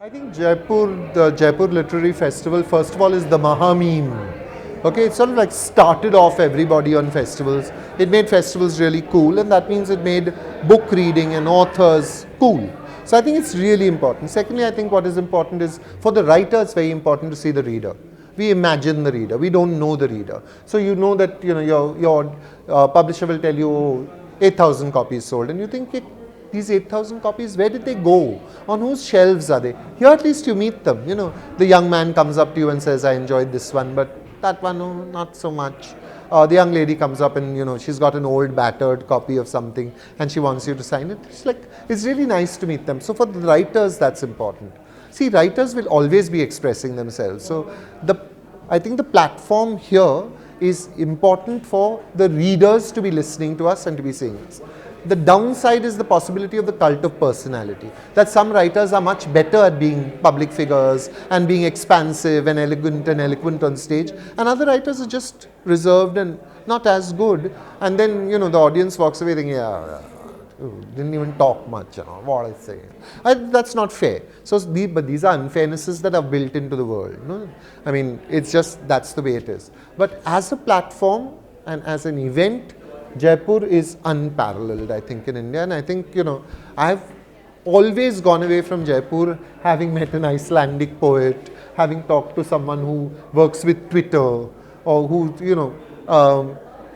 I think Jaipur, the Jaipur Literary Festival, first of all, is the Mahameme. Okay, it sort of like started off everybody on festivals. It made festivals really cool, and that means it made book reading and authors cool. So I think it's really important. Secondly, I think what is important is for the writer, it's very important to see the reader. We imagine the reader. We don't know the reader. So you know that your publisher will tell you 8,000 copies sold, and you think these 8,000 copies, where did they go? On whose shelves are they? Here at least you meet them. You know, the young man comes up to you and says, I enjoyed this one, but that one, oh, not so much. The young lady comes up and, she's got an old battered copy of something and she wants you to sign it. It's really nice to meet them. So for the writers, that's important. See, writers will always be expressing themselves. So I think the platform here is important for the readers to be listening to us and to be seeing us. The downside is the possibility of the cult of personality, that some writers are much better at being public figures and being expansive and eloquent on stage, and other writers are just reserved and not as good, and then the audience walks away thinking, didn't even talk much, what I say. That's not fair. So, but these are unfairnesses that are built into the world. I mean, it's just, that's the way it is. But as a platform and as an event, Jaipur is unparalleled, I think, in India. And I think, I've always gone away from Jaipur having met an Icelandic poet, having talked to someone who works with Twitter, or who,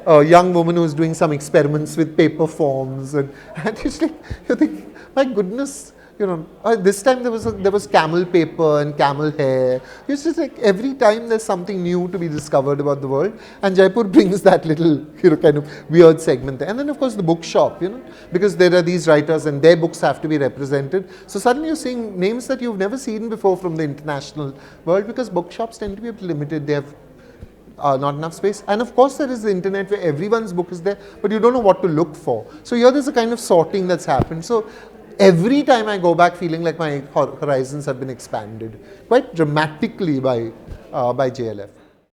a young woman who's doing some experiments with paper forms. And it's like, you think, my goodness, this time there was camel paper and camel hair. It's just like every time there's something new to be discovered about the world, and Jaipur brings that little kind of weird segment there. And then of course the bookshop, because there are these writers and their books have to be represented. So suddenly you're seeing names that you've never seen before from the international world, because bookshops tend to be a bit limited. They have not enough space. And of course there is the internet where everyone's book is there, but you don't know what to look for. So here there's a kind of sorting that's happened. So every time I go back feeling like my horizons have been expanded quite dramatically by JLF.